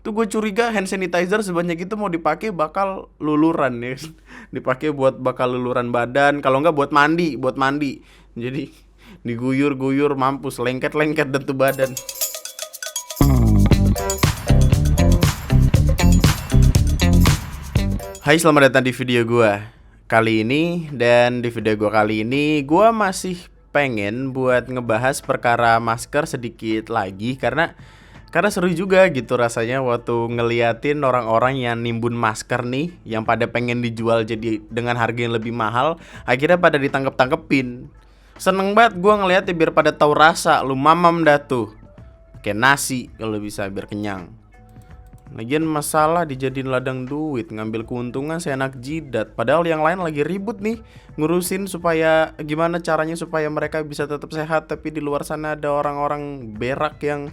Tuh gue curiga hand sanitizer sebanyak itu mau dipakai bakal luluran ya. Dipakai buat bakal luluran badan, kalau nggak buat mandi. Jadi diguyur-guyur mampus lengket-lengket dan tuh badan. Hai, selamat datang di video gua kali ini. Dan di video gua kali ini gua masih pengen buat ngebahas perkara masker sedikit lagi karena seru juga gitu rasanya waktu ngeliatin orang-orang yang nimbun masker nih, yang pada pengen dijual jadi dengan harga yang lebih mahal, akhirnya pada ditangkep-tangkepin. Seneng banget gua ngeliatnya, biar pada tahu rasa, lu mamam dah tuh. Kayak nasi kalau bisa biar kenyang. Lagian masalah dijadiin ladang duit, ngambil keuntungan seenak jidat. Padahal yang lain lagi ribut nih, ngurusin supaya gimana caranya supaya mereka bisa tetap sehat. Tapi di luar sana ada orang-orang berak yang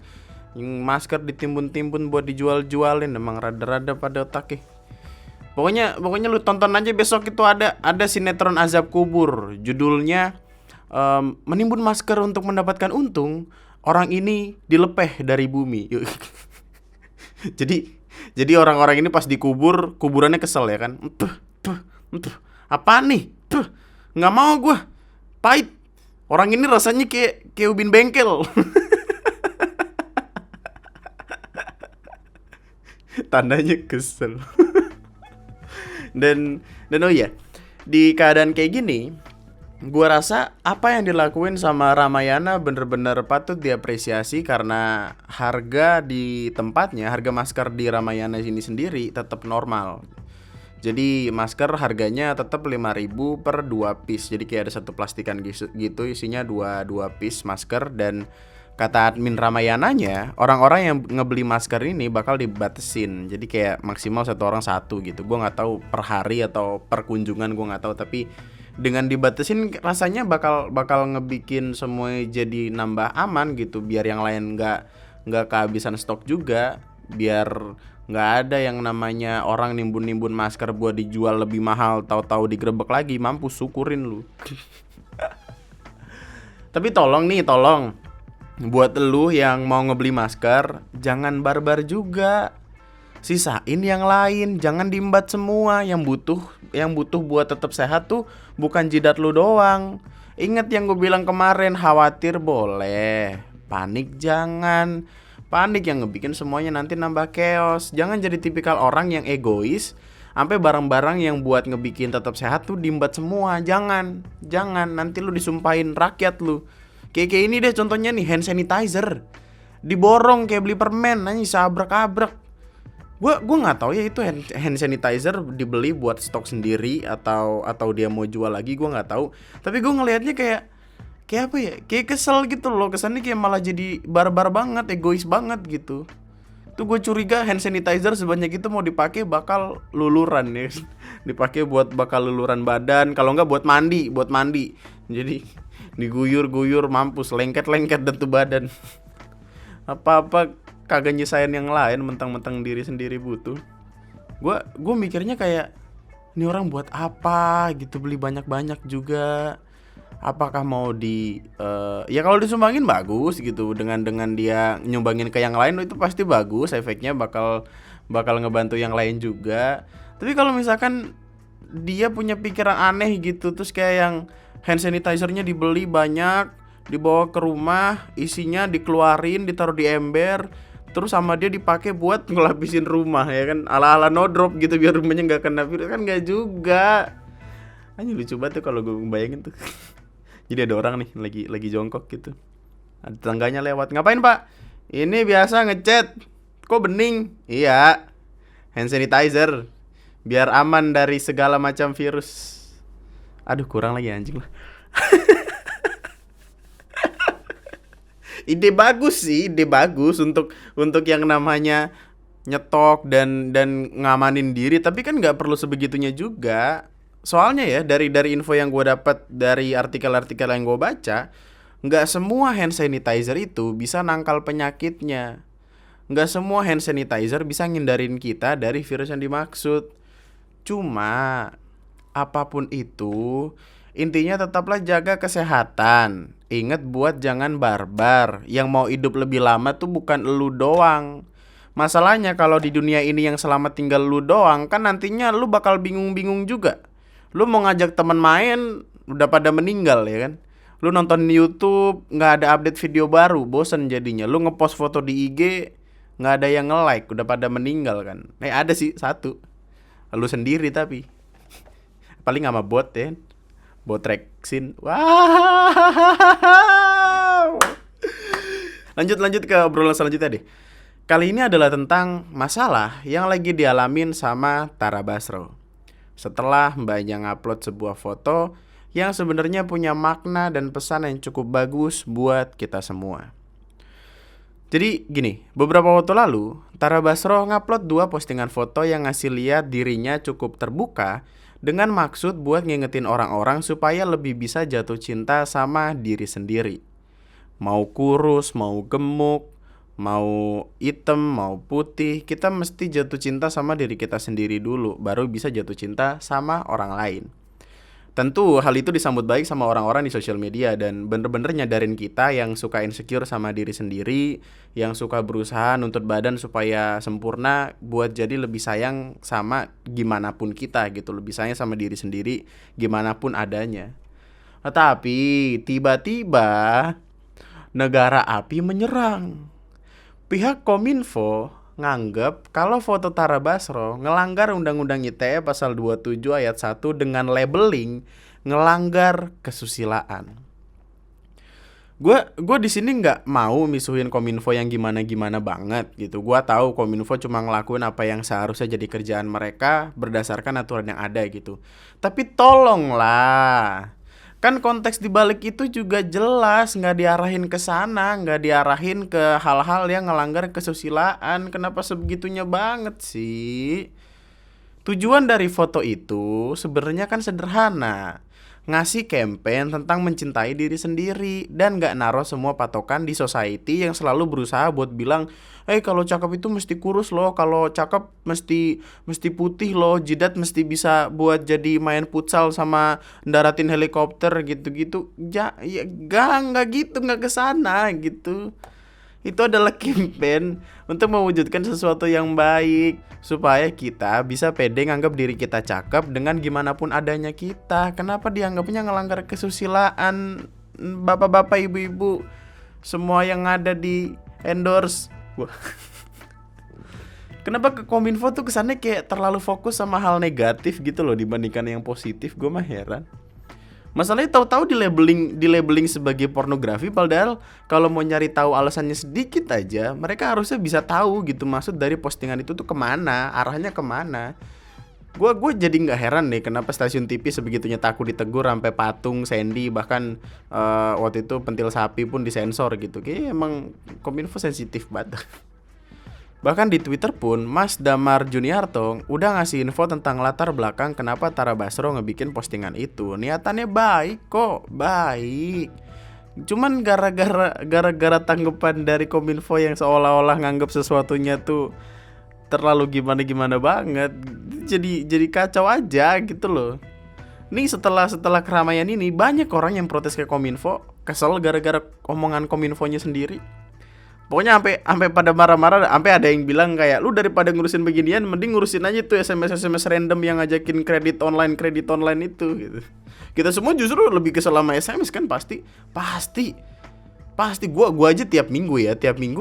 masker ditimbun-timbun buat dijual-jualin. Emang rada-rada pada otak. Pokoknya lu tonton aja besok, itu ada sinetron Azab Kubur. Judulnya menimbun masker untuk mendapatkan untung. Orang ini dilepeh dari bumi. Jadi jadi orang-orang ini pas dikubur, kuburannya kesel ya kan. Tuh, apa nih? Nggak mau gue, pahit. Orang ini rasanya kayak ubin bengkel. Tandanya kesel. Dan oh iya, di keadaan kayak gini, gua rasa apa yang dilakuin sama Ramayana bener-bener patut diapresiasi, karena harga di tempatnya, harga masker di Ramayana sini sendiri tetap normal. Jadi masker harganya tetap 5.000 per 2 piece. Jadi kayak ada satu plastikan gitu isinya dua piece masker. Dan kata admin Ramayananya, orang-orang yang ngebeli masker ini bakal dibatesin. Jadi kayak maksimal satu orang satu gitu. Gue nggak tahu per hari atau per kunjungan, gue nggak tahu. Tapi dengan dibatesin rasanya bakal ngebikin semua jadi nambah aman gitu. Biar yang lain nggak kehabisan stok juga. Biar nggak ada yang namanya orang nimbun-nimbun masker buat dijual lebih mahal, tahu-tahu digerebek lagi. Mampus, syukurin lu. Tapi tolong buat lu yang mau ngebeli masker, jangan barbar juga. Sisain yang lain, jangan diembat semua. Yang butuh buat tetap sehat tuh bukan jidat lu doang. Ingat yang gue bilang kemarin, khawatir boleh, panik jangan. Panik yang ngebikin semuanya nanti nambah chaos. Jangan jadi tipikal orang yang egois sampai barang-barang yang buat ngebikin tetap sehat tuh diembat semua. Jangan nanti lu disumpahin rakyat lu. Kayak ini deh contohnya nih, hand sanitizer. Diborong kayak beli permen, nanya sabrak-abrak. Gua nggak tahu ya itu hand sanitizer dibeli buat stok sendiri atau dia mau jual lagi, gua nggak tahu. Tapi gua ngelihatnya kayak apa ya? Kayak kesel gitu loh. Kesannya kayak malah jadi barbar banget, egois banget gitu. Tuh gue curiga hand sanitizer sebanyak itu mau dipakai bakal luluran ya. Dipakai buat bakal luluran badan, kalau nggak buat mandi. Jadi diguyur-guyur mampus lengket-lengket dan tuh badan. Apa-apa kagak nyesain yang lain, mentang-mentang diri sendiri butuh. Gue mikirnya kayak, ini orang buat apa gitu beli banyak-banyak juga. Apakah mau ya kalau disumbangin bagus gitu, dengan dia nyumbangin ke yang lain itu pasti bagus, efeknya bakal ngebantu yang lain juga. Tapi kalau misalkan dia punya pikiran aneh gitu, terus kayak yang hand sanitizernya dibeli banyak, dibawa ke rumah, isinya dikeluarin, ditaruh di ember, terus sama dia dipakai buat ngelapisin rumah ya kan, ala-ala no drop gitu biar rumahnya nggak kena virus, kan nggak juga. Hanya lucu banget tuh kalau gue bayangin tuh. Jadi ada orang nih lagi jongkok gitu. Ada tetangganya lewat. "Ngapain, Pak?" "Ini biasa ngecat." "Kok bening?" "Iya, hand sanitizer. Biar aman dari segala macam virus." Aduh, kurang lagi anjing lah. Ide bagus untuk yang namanya nyetok dan ngamanin diri, tapi kan nggak perlu sebegitunya juga. Soalnya ya dari info yang gue dapat dari artikel-artikel yang gue baca, nggak semua hand sanitizer itu bisa nangkal penyakitnya. Nggak semua hand sanitizer bisa ngindarin kita dari virus yang dimaksud. Cuma apapun itu, intinya tetaplah jaga kesehatan. Ingat buat jangan barbar. Yang mau hidup lebih lama tuh bukan elu doang. Masalahnya kalau di dunia ini yang selamat tinggal lu doang, kan nantinya lu bakal bingung-bingung juga. Lu mau ngajak teman main, udah pada meninggal ya kan. Lu nonton YouTube, nggak ada update video baru, bosen jadinya. Lu ngepost foto di IG, nggak ada yang nge-like, udah pada meninggal kan. Ada sih satu, lu sendiri tapi paling sama bot ya, bot Rexin. Wow. Lanjut ke obrolan selanjutnya deh. Kali ini adalah tentang masalah yang lagi dialamin sama Tara Basro. Setelah mbaknya ngupload sebuah foto yang sebenarnya punya makna dan pesan yang cukup bagus buat kita semua. Jadi gini, beberapa waktu lalu Tara Basro ngupload 2 postingan foto yang ngasih lihat dirinya cukup terbuka dengan maksud buat ngingetin orang-orang supaya lebih bisa jatuh cinta sama diri sendiri. Mau kurus, mau gemuk, mau hitam, mau putih, kita mesti jatuh cinta sama diri kita sendiri dulu, baru bisa jatuh cinta sama orang lain. Tentu hal itu disambut baik sama orang-orang di sosial media dan bener-bener nyadarin kita yang suka insecure sama diri sendiri, yang suka berusaha nuntut badan supaya sempurna buat jadi lebih sayang sama gimana pun kita gitu, lebih sayang sama diri sendiri gimana pun adanya. Tapi tiba-tiba negara api menyerang. Pihak Kominfo nganggep kalau foto Tara Basro ngelanggar Undang-Undang ITE pasal 27 ayat 1 dengan labeling ngelanggar kesusilaan. Gue di sini nggak mau misuhin Kominfo yang gimana-gimana banget gitu. Gue tahu Kominfo cuma ngelakuin apa yang seharusnya jadi kerjaan mereka berdasarkan aturan yang ada gitu. Tapi tolonglah. Kan konteks dibalik itu juga jelas nggak diarahin ke sana, nggak diarahin ke hal-hal yang ngelanggar kesusilaan. Kenapa sebegitunya banget sih? Tujuan dari foto itu sebenarnya kan sederhana, ngasih campaign tentang mencintai diri sendiri dan gak naruh semua patokan di society yang selalu berusaha buat bilang, kalau cakep itu mesti kurus loh, kalau cakep mesti putih loh, jidat mesti bisa buat jadi main futsal sama ndaratin helikopter gitu-gitu. Ya gak gitu, gak kesana gitu. Itu adalah campaign untuk mewujudkan sesuatu yang baik supaya kita bisa pede nganggap diri kita cakep dengan gimana pun adanya kita. Kenapa dianggapnya ngelanggar kesusilaan? Bapak-bapak, ibu-ibu, semua yang ada di endorse. Kenapa ke Kominfo tuh kesannya kayak terlalu fokus sama hal negatif gitu loh dibandingkan yang positif? Gue mah heran. Masalahnya tahu-tahu di labeling sebagai pornografi, padahal kalau mau nyari tahu alasannya sedikit aja, mereka harusnya bisa tahu gitu maksud dari postingan itu tuh kemana, arahnya kemana. Gue jadi nggak heran deh kenapa stasiun TV sebegitunya takut ditegur sampai patung Sandy, bahkan waktu itu pentil sapi pun disensor gitu. Kayaknya emang Kominfo sensitif banget. Bahkan di Twitter pun Mas Damar Juniarto udah ngasih info tentang latar belakang kenapa Tara Basro ngebikin postingan itu. Niatannya baik kok, baik. Cuman gara-gara tanggapan dari Kominfo yang seolah-olah nganggap sesuatunya tuh terlalu gimana-gimana banget, jadi kacau aja gitu loh. Nih setelah keramaian ini banyak orang yang protes ke Kominfo, kesel gara-gara omongan Kominfonya sendiri. Pokoknya sampai pada marah-marah, sampai ada yang bilang kayak, lu daripada ngurusin beginian mending ngurusin aja tuh SMS random yang ngajakin kredit online itu gitu. Kita semua justru lebih kesel sama SMS kan, pasti gua aja tiap minggu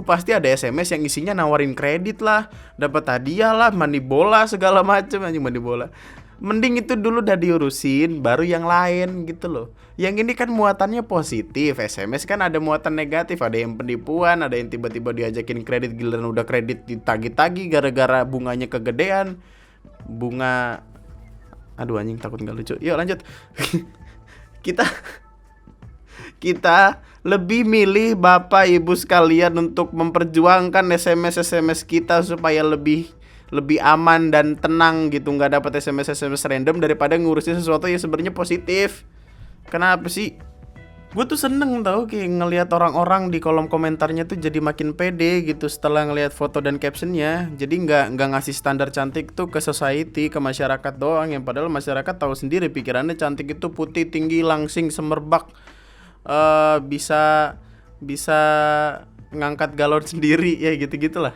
pasti ada SMS yang isinya nawarin kredit lah, dapat hadiah lah, mandi bola segala macem anjing, mandi bola. Mending itu dulu udah diurusin, baru yang lain gitu loh. Yang ini kan muatannya positif, SMS kan ada muatan negatif, ada yang penipuan, ada yang tiba-tiba diajakin kredit giliran udah kredit ditagi-tagi gara-gara bunganya kegedean. Bunga, aduh anjing takut nggak lucu. Yuk lanjut. Kita lebih milih Bapak Ibu sekalian untuk memperjuangkan SMS kita supaya lebih aman dan tenang gitu, nggak dapat SMS random daripada ngurusin sesuatu yang sebenarnya positif. Kenapa sih? Gue tuh seneng tau kayak ngelihat orang-orang di kolom komentarnya tuh jadi makin pede gitu setelah ngelihat foto dan captionnya. Jadi nggak ngasih standar cantik tuh ke society, ke masyarakat doang, yang padahal masyarakat tahu sendiri pikirannya cantik itu putih, tinggi, langsing, semerbak, bisa ngangkat galon sendiri ya gitu-gitulah.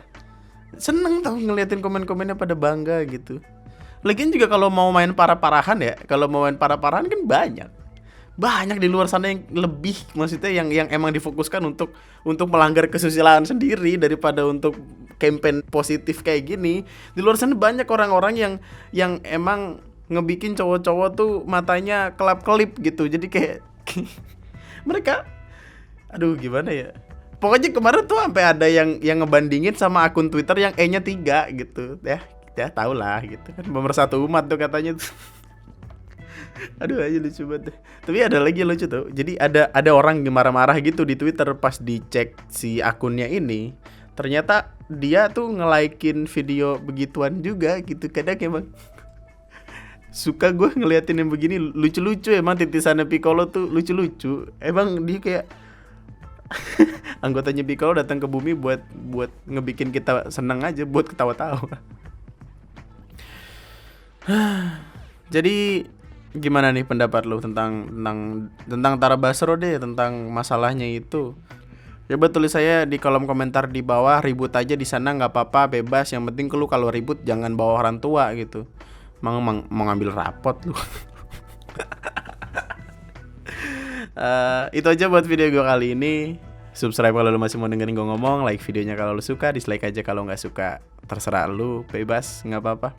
Seneng tau ngeliatin komen-komennya pada bangga gitu. Lagian juga kalau mau main parah-parahan ya, kalau mau main parah-parahan kan banyak di luar sana yang lebih, maksudnya yang emang difokuskan untuk melanggar kesusilaan sendiri daripada untuk campaign positif kayak gini. Di luar sana banyak orang-orang yang emang ngebikin cowok-cowok tuh matanya kelap-kelip gitu. Jadi kayak mereka, aduh gimana ya. Pokoknya kemarin tuh sampai ada yang ngebandingin sama akun Twitter yang E-nya 3 gitu. Ya tau lah gitu kan, pemersatu umat tuh katanya tuh. Aduh aja lucu banget deh. Tapi ada lagi yang lucu tuh. Jadi ada orang yang marah-marah gitu di Twitter pas dicek si akunnya ini. Ternyata dia tuh nge-like-in video begituan juga gitu. Kadang emang suka gue ngeliatin yang begini, lucu-lucu emang titisannya Piccolo tuh lucu-lucu. Emang dia kayak anggotanya Piccolo datang ke bumi buat ngebikin kita seneng aja, buat ketawa-tawa. Jadi gimana nih pendapat lu tentang Tara Basro deh, tentang masalahnya itu? Coba tulis saya di kolom komentar di bawah. Ribut aja di sana nggak apa-apa, bebas. Yang penting lu kalau ribut jangan bawa orang tua gitu. Mau ngambil rapot lu. Itu aja buat video gue kali ini. Subscribe kalau lu masih mau dengerin gue ngomong. Like videonya kalau lu suka. Dislike aja kalau nggak suka. Terserah lu, bebas, nggak apa-apa.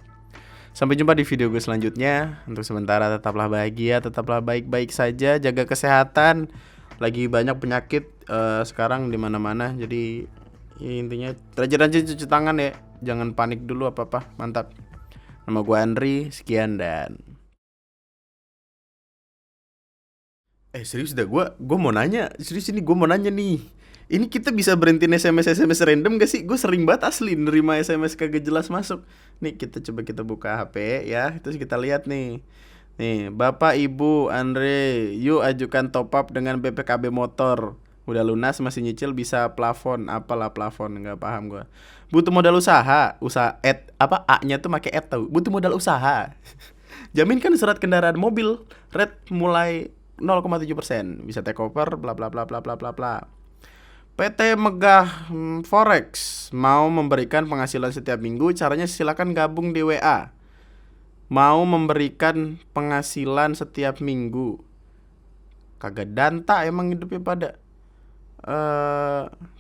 Sampai jumpa di video gue selanjutnya. Untuk sementara tetaplah bahagia, tetaplah baik-baik saja, jaga kesehatan. Lagi banyak penyakit sekarang di mana-mana. Jadi ya, intinya rajin-rajin cuci tangan ya. Jangan panik dulu apa-apa. Mantap. Nama gue Andri, sekian dan serius dah, gue mau nanya. Serius ini gue mau nanya nih. Ini kita bisa berhentiin SMS random gak sih? Gue sering banget asli nerima SMS kagak jelas masuk. Nih kita buka HP ya, terus kita lihat nih. Nih, Bapak Ibu Andre, yuk ajukan top up dengan BPKB motor. Udah lunas masih nyicil bisa plafon. Apalah plafon, nggak paham gue. Butuh modal usaha A-nya tuh pakai tau. Butuh modal usaha. Jaminkan surat kendaraan mobil, rate mulai 0,7%. Bisa take over, bla bla bla bla bla bla bla. PT Megah Forex mau memberikan penghasilan setiap minggu. Caranya silakan gabung di WA. Mau memberikan penghasilan setiap minggu. Kagak danta emang hidupnya pada.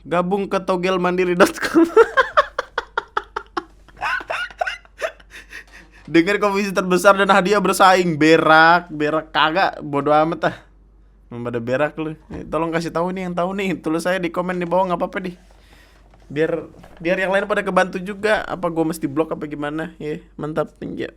Gabung ke togelmandiri.com. Dengan komisi terbesar dan hadiah bersaing. Berak kagak, bodo amat ah. Pada berak lu. Tolong kasih tahu nih yang tahu nih. Tulis saya di komen di bawah, nggak apa-apa deh. Biar yang lain pada kebantu juga. Apa gue mesti blok apa gimana? Ya, mantap, tinggi.